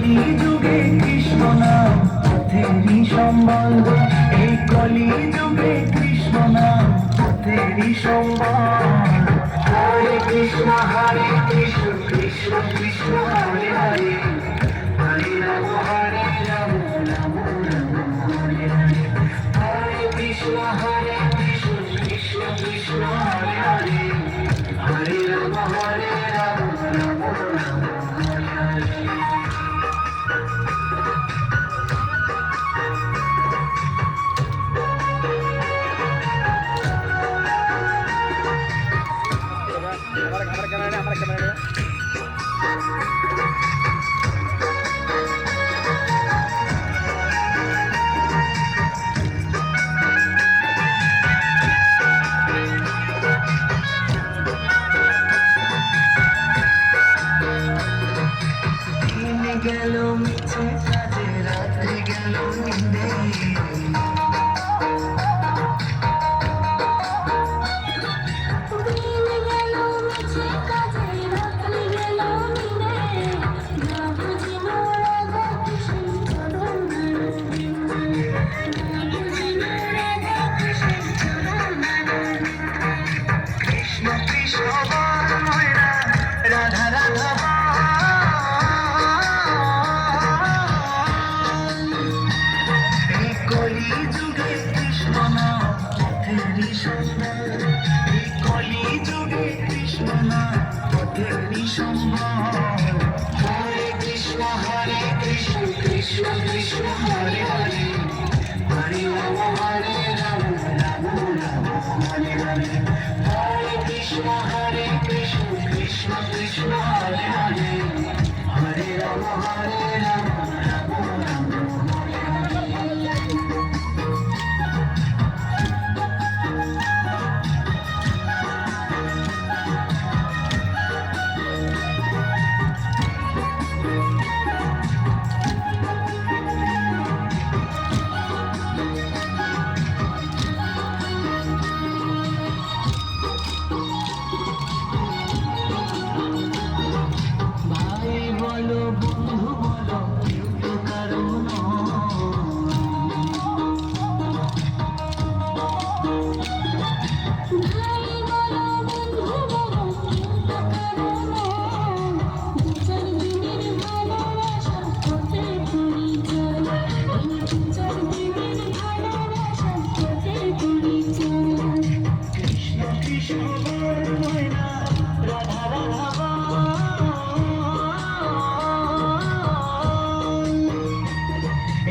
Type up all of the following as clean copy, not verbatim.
কলি যুগে কৃষ্ণ নাম পথেরই সম্বল, এই কলি যুগে কৃষ্ণ নাম পথেরই সম্বল। হরে কৃষ্ণ কৃষ্ণ কৃষ্ণ হরে হরে, হরে রাম রাম রাম রাম হরে হরে। হরে কৃষ্ণ কৃষ্ণ কৃষ্ণ হরে হরে, হরে রাম রাম রাম হরে হরে। গেল মিছে কাজে রাত্রি গেল নিন্দে, কৃষ্ণ কৃষ্ণ বল ময়না রাধা রাধা কলি যুগে কৃষ্ণ নাম পথেরই সম্বল, এই কলি যুগে কৃষ্ণ নাম পথেরই সম্বল। হরে কৃষ্ণ কৃষ্ণ কৃষ্ণ হরে হরে, হরে রাম রাম রাম হরে হরে। হরে কৃষ্ণ কৃষ্ণ কৃষ্ণ হরে হরে, হরে রাম রাম রাম রাম হরে হরে। বলো বন্ধু বলো কেউ তো কারো কৃষ্ণ কৃষ্ণ ময়না রাধা রাধা,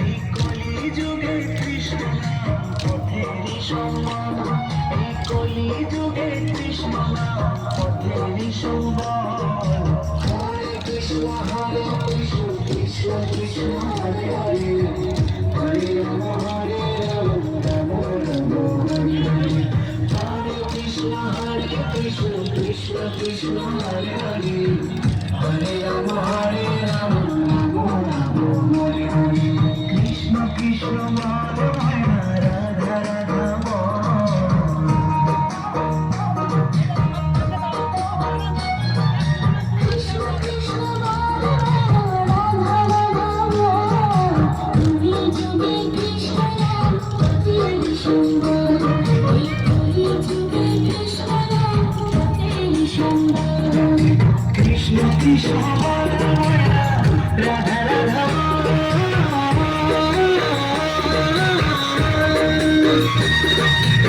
এই কলি যুগে কৃষ্ণ নাম পথেরই সম্বল, এই কলি যুগে কৃষ্ণ নাম পথেরই সম্বল। হরে কৃষ্ণ কৃষ্ণ কৃষ্ণ হরে হরে, হরে রাম রাম রাম হরে হরে। হরে কৃষ্ণ কৃষ্ণ কৃষ্ণ হরে হরে, হরে রাম রাম রাম হরে হরে। কৃষ্ণ কৃষ্ণ বল ময়না রাধা রাধা বল, কৃষ্ণ কৃষ্ণ বল রাধা রাধা বল। কলি যুগে কৃষ্ণ নাম পথেরই সম্বল, এই কলি যুগে কৃষ্ণ নাম পথেরই সম্বল। কৃষ্ণ কৃষ্ণ বল ময়না রাধা রাধা বল,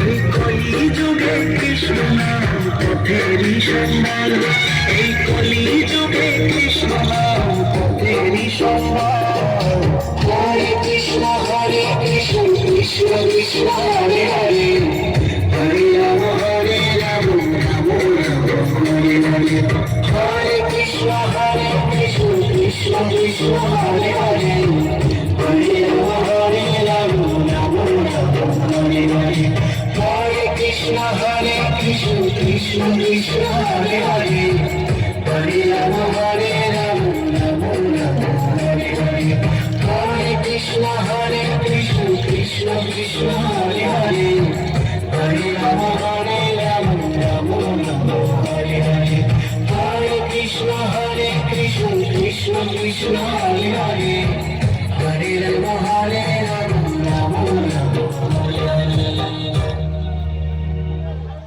এই কলি যুগে কৃষ্ণ নাম পথেরই সম্বল, এই কলি যুগে কৃষ্ণ নাম পথেরই সম্বল। হরে কৃষ্ণ কৃষ্ণ কৃষ্ণ হরে হরে, হরে রাম রাম রাম হরে হরে। হরে কৃষ্ণ কৃষ্ণ কৃষ্ণ হরে হরে, হরে রাম রাম রাম হরে হরে। হরে কৃষ্ণ কৃষ্ণ কৃষ্ণ হরে হরে, হরে রাম রাম রাম হরে হরে। হরে কৃষ্ণ কৃষ্ণ কৃষ্ণ হরে হরে, হরে রাম রাম রাম হরে হরে। হরে কৃষ্ণ কৃষ্ণ কৃষ্ণ